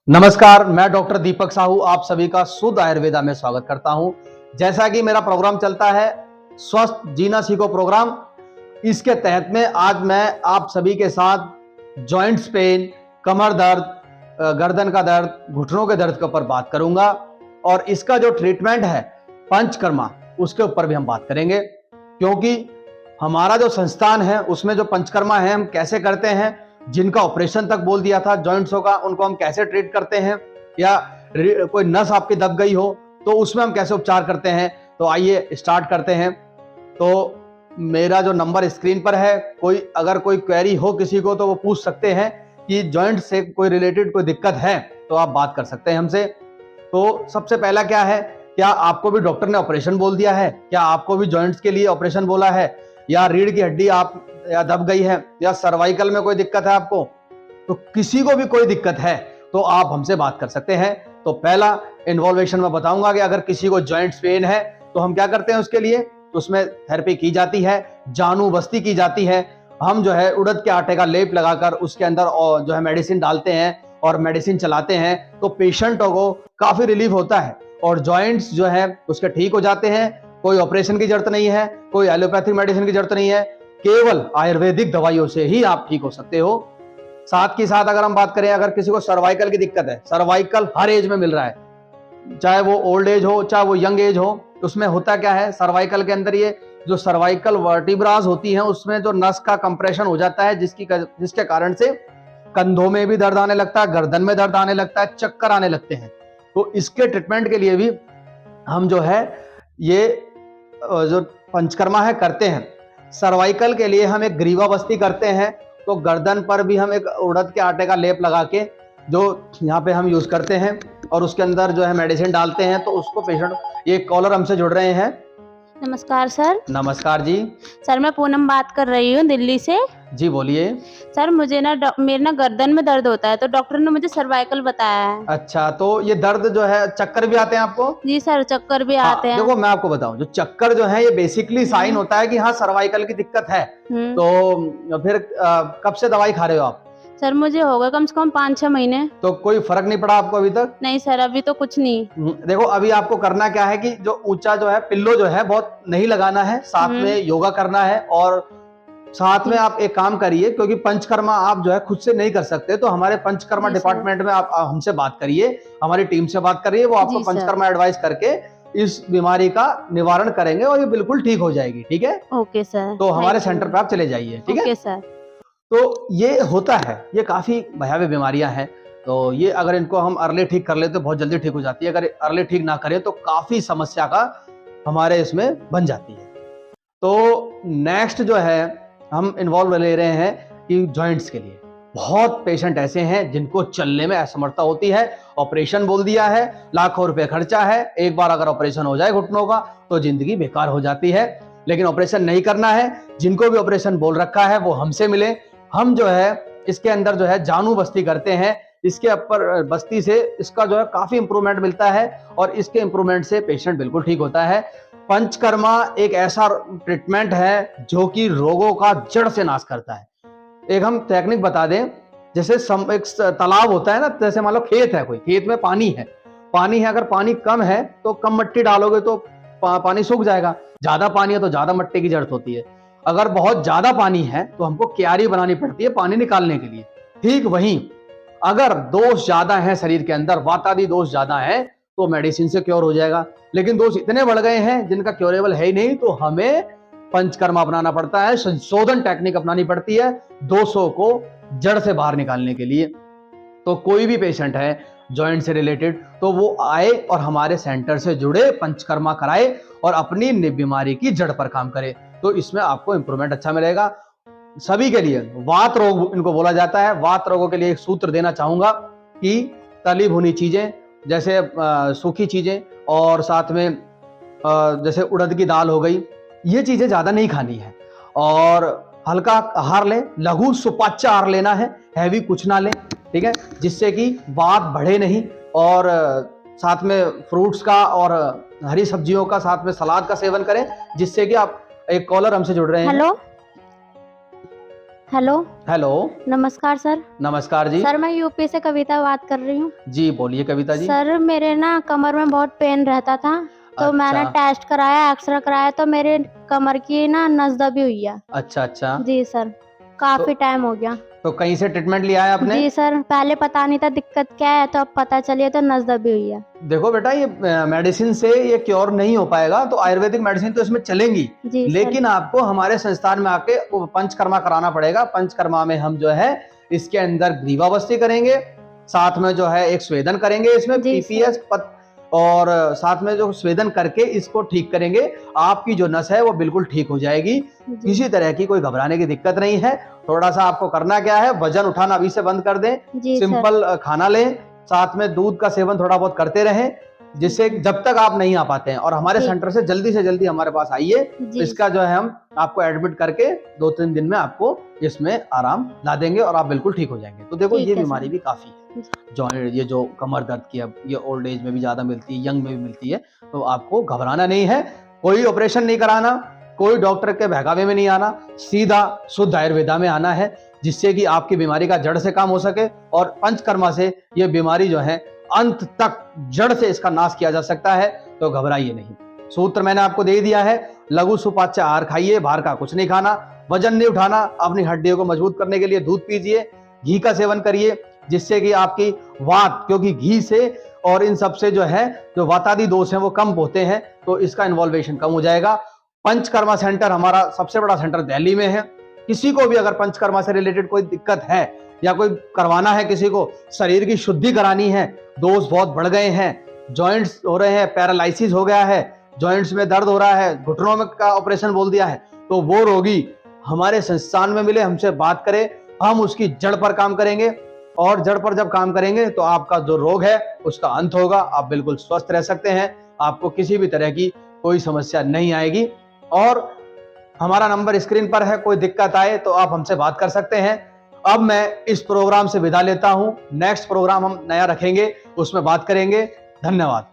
नमस्कार, मैं डॉक्टर दीपक साहू आप सभी का शुद्ध आयुर्वेदा में स्वागत करता हूं। जैसा कि मेरा प्रोग्राम चलता है स्वस्थ जीना सीखो प्रोग्राम, इसके तहत में आज मैं आप सभी के साथ जॉइंट्स पेन, कमर दर्द, गर्दन का दर्द, घुटनों के दर्द के ऊपर बात करूंगा और इसका जो ट्रीटमेंट है पंचकर्मा उसके ऊपर भी हम बात करेंगे, क्योंकि हमारा जो संस्थान है उसमें जो पंचकर्मा है हम कैसे करते हैं, जिनका ऑपरेशन तक बोल दिया था जॉइंट्सों का, उनको हम कैसे ट्रीट करते हैं, या कोई नस आपकी दब गई हो तो उसमें हम कैसे उपचार करते हैं। तो आइए स्टार्ट करते हैं। तो मेरा जो नंबर स्क्रीन पर है, अगर कोई क्वेरी हो किसी को तो वो पूछ सकते हैं कि जॉइंट से कोई रिलेटेड कोई दिक्कत है तो आप बात कर सकते हैं हमसे। तो सबसे पहला क्या है, क्या आपको भी डॉक्टर ने ऑपरेशन बोल दिया है? क्या आपको भी जॉइंट्स के लिए ऑपरेशन बोला है, या रीढ़ की हड्डी आप या दब गई है, या सर्वाइकल में कोई दिक्कत है आपको? तो किसी को भी कोई दिक्कत है तो आप हमसे बात कर सकते हैं। तो पहला इन्वॉल्वेशन में बताऊंगा कि अगर किसी को जॉइंट्स पेन है तो हम क्या करते हैं उसके लिए, तो उसमें थेरेपी की जाती है, जानू बस्ती की जाती है। हम जो है उड़द के आटे का लेप लगाकर उसके अंदर जो है मेडिसिन डालते हैं और मेडिसिन चलाते हैं, तो पेशेंटों को काफी रिलीफ होता है और जॉइंट्स जो है उसके ठीक हो जाते हैं। कोई ऑपरेशन की जरूरत नहीं है, कोई एलोपैथिक मेडिसिन की जरूरत नहीं है, केवल आयुर्वेदिक दवाइयों से ही आप ठीक हो सकते हो। साथ के साथ अगर हम बात करें, अगर किसी को सर्वाइकल की दिक्कत है, सर्वाइकल हर एज में मिल रहा है, चाहे वो ओल्ड एज हो चाहे वो यंग एज हो, उसमें होता क्या है, सर्वाइकल के अंदर ये जो सर्वाइकल वर्टिब्रास होती हैं उसमें जो नस का कंप्रेशन हो जाता है, जिसके कारण से कंधों में भी दर्द आने लगता है, गर्दन में दर्द आने लगता है, चक्कर आने लगते हैं। तो इसके ट्रीटमेंट के लिए भी हम जो है ये जो पंचकर्मा है करते हैं। सर्वाइकल के लिए हम एक ग्रीवा बस्ती करते हैं, तो गर्दन पर भी हम एक उड़द के आटे का लेप लगा के जो यहाँ पे हम यूज करते हैं और उसके अंदर जो है मेडिसिन डालते हैं, तो उसको पेशेंट, ये कॉलर हमसे जुड़ रहे हैं। नमस्कार सर। नमस्कार जी। सर मैं पूनम बात कर रही हूँ दिल्ली से। जी बोलिए। सर मुझे मेरे ना गर्दन में दर्द होता है, तो डॉक्टर ने मुझे सर्वाइकल बताया है। अच्छा, तो ये दर्द जो है, चक्कर भी आते हैं आपको? जी सर, चक्कर भी आते हैं। देखो मैं आपको बताऊं, जो चक्कर जो है ये बेसिकली साइन होता है कि हाँ सर्वाइकल की दिक्कत है। तो फिर कब से दवाई खा रहे हो आप? सर मुझे हो गए कम से कम 5-6 महीने। तो कोई फर्क नहीं पड़ा आपको अभी तक? नहीं सर, अभी तो कुछ नहीं। देखो अभी आपको करना क्या है कि जो ऊंचा जो है पिल्लो जो है बहुत नहीं लगाना है, साथ में योगा करना है, और साथ में आप एक काम करिए, क्योंकि पंचकर्मा आप जो है खुद से नहीं कर सकते, तो हमारे पंचकर्मा डिपार्टमेंट में आप हमसे बात करिए, हमारी टीम से बात करिए, वो आपको पंचकर्मा एडवाइस करके इस बीमारी का निवारण करेंगे और ये बिल्कुल ठीक हो जाएगी। ठीक है? Okay sir. तो हमारे सेंटर पे आप चले जाइए। ठीक है? Okay sir. तो ये होता है, ये काफी भयावह बीमारियां हैं, तो ये अगर इनको हम अर्ली ठीक कर ले तो बहुत जल्दी ठीक हो जाती है, अगर अर्ली ठीक ना करें तो काफी समस्या का हमारे इसमें बन जाती है। तो नेक्स्ट जो है हम इन्वॉल्व ले रहे हैं कि जॉइंट्स के लिए बहुत पेशेंट ऐसे हैं जिनको चलने में असमर्थता होती है, ऑपरेशन बोल दिया है, लाखों रुपए खर्चा है, एक बार अगर ऑपरेशन हो जाए घुटनों का तो जिंदगी बेकार हो जाती है, लेकिन ऑपरेशन नहीं करना है। जिनको भी ऑपरेशन बोल रखा है वो हमसे मिले, हम जो है इसके अंदर जो है जानू बस्ती करते हैं, इसके ऊपर बस्ती से इसका जो है काफी इंप्रूवमेंट मिलता है और इसके इंप्रूवमेंट से पेशेंट बिल्कुल ठीक होता है। पंचकर्मा एक ऐसा ट्रीटमेंट है जो कि रोगों का जड़ से नाश करता है। एक हम टेक्निक बता दें, जैसे एक तालाब होता है ना, जैसे मान लो खेत है, कोई खेत में पानी है, अगर पानी कम है तो कम मिट्टी डालोगे तो पानी सूख जाएगा, ज्यादा पानी है तो ज्यादा मिट्टी की जरूरत होती है। अगर बहुत ज्यादा पानी है तो हमको क्यारी बनानी पड़ती है पानी निकालने के लिए। ठीक वहीं अगर दोष ज्यादा है शरीर के अंदर, वातादि दोष ज्यादा है, तो मेडिसिन से क्योर हो जाएगा, लेकिन दोष इतने बढ़ गए हैं जिनका क्योरेबल है ही नहीं, तो हमें पंचकर्मा अपनाना पड़ता है, संशोधन टेक्निक अपनानी पड़ती है दोषों को जड़ से बाहर निकालने के लिए। तो कोई भी पेशेंट है जॉइंट से रिलेटेड तो वो आए और हमारे सेंटर से जुड़े, पंचकर्मा कराए और अपनी बीमारी की जड़ पर काम करे, तो इसमें आपको इंप्रूवमेंट अच्छा मिलेगा। सभी के लिए वात रोग इनको बोला जाता है, वात रोगों के लिए एक सूत्र देना चाहूंगा कि तली भुनी चीजें, जैसे सूखी चीजें, और साथ में जैसे उड़द की दाल हो गई, ये चीजें ज्यादा नहीं खानी है, और हल्का आहार लें, लघु सुपाच्य आहार लेना है, हैवी कुछ ना लें। ठीक है? जिससे कि वात बढ़े नहीं, और साथ में फ्रूट्स का और हरी सब्जियों का, साथ में सलाद का सेवन करें, जिससे कि आप, एक कॉलर हमसे जुड़ रहे हैं। Hello hello. हेलो। नमस्कार सर। नमस्कार जी। सर मैं यूपी से कविता बात कर रही हूँ। जी बोलिए कविता जी। सर मेरे ना कमर में बहुत पेन रहता था, तो मैंने अच्छा टेस्ट कराया, एक्सरे कराया, तो मेरे कमर की ना नस दबी हुई है। अच्छा अच्छा। जी सर, तो, काफी टाइम हो गया। तो कहीं से ट्रीटमेंट लिया है आपने? जी सर, पहले पता नहीं था दिक्कत क्या है, तो अब पता चली तो नस दबी हुई है। देखो बेटा, ये मेडिसिन से ये क्योर नहीं हो पाएगा, तो आयुर्वेदिक मेडिसिन तो इसमें चलेंगी, जी सर। लेकिन आपको हमारे संस्थान में आके वो पंचकर्मा कराना पड़ेगा। पंचकर्मा में हम जो है इसके अंदर ग्रीवावस्थी करेंगे, साथ में जो है एक स्वेदन करेंगे, इसमें जी पीपीएस और साथ में जो स्वेदन करके इसको ठीक करेंगे। आपकी जो नस है वो बिल्कुल ठीक हो जाएगी, जी किसी तरह की कोई घबराने की दिक्कत नहीं है। थोड़ा सा आपको करना क्या है, वजन उठाना अभी से बंद कर दें, जी सर। सिंपल खाना लें, साथ में दूध का सेवन थोड़ा बहुत करते रहें, जिससे जब तक आप नहीं आ पाते हैं, और हमारे जी। सेंटर से जल्दी हमारे पास आइए। जी इसका जो है हम आपको एडमिट करके 2-3 दिन में आपको इसमें आराम ला देंगे और आप बिल्कुल ठीक हो जाएंगे। तो देखो ठीक ये है बीमारी सर। भी काफी है, जॉइंट, ये जो कमर दर्द की, अब ये ओल्ड एज में भी ज्यादा मिलती है, यंग में भी मिलती है, तो आपको घबराना नहीं है, कोई ऑपरेशन नहीं कराना, कोई डॉक्टर के बहकावे में नहीं आना, सीधा शुद्ध आयुर्वेदा में आना है, जिससे कि आपकी बीमारी का जड़ से काम हो सके और पंचकर्मा से ये बीमारी जो है अंत तक जड़ से इसका नाश किया जा सकता है। तो घबराइए नहीं। सूत्र मैंने आपको दे दिया है, लघु सुपाच्य आहार खाइए, बाहर का कुछ नहीं खाना, वजन नहीं उठाना, अपनी हड्डियों को मजबूत करने के लिए दूध पीजिए, घी का सेवन करिए, जिससे कि आपकी वात, क्योंकि घी से और इन सब से जो है जो वातादि दोष हैं वो कम होते हैं, तो इसका इन्वॉल्वेशन कम हो जाएगा। पंचकर्मा सेंटर हमारा सबसे बड़ा सेंटर दिल्ली में है। किसी को भी अगर पंचकर्मा से रिलेटेड कोई दिक्कत है या कोई करवाना है, किसी को शरीर की शुद्धि करानी है, दोष बहुत बढ़ गए हैं, जॉइंट्स हो रहे हैं, पैरालिसिस हो गया है, जॉइंट्स में दर्द हो रहा है, घुटनों में का ऑपरेशन बोल दिया है, तो वो रोगी हमारे संस्थान में मिले, हमसे बात करे, हम उसकी जड़ पर काम करेंगे, और जड़ पर जब काम करेंगे तो आपका जो रोग है उसका अंत होगा, आप बिल्कुल स्वस्थ रह सकते हैं, आपको किसी भी तरह की कोई समस्या नहीं आएगी। और हमारा नंबर स्क्रीन पर है, कोई दिक्कत आए तो आप हमसे बात कर सकते हैं। अब मैं इस प्रोग्राम से विदा लेता हूं, नेक्स्ट प्रोग्राम हम नया रखेंगे, उसमें बात करेंगे। धन्यवाद।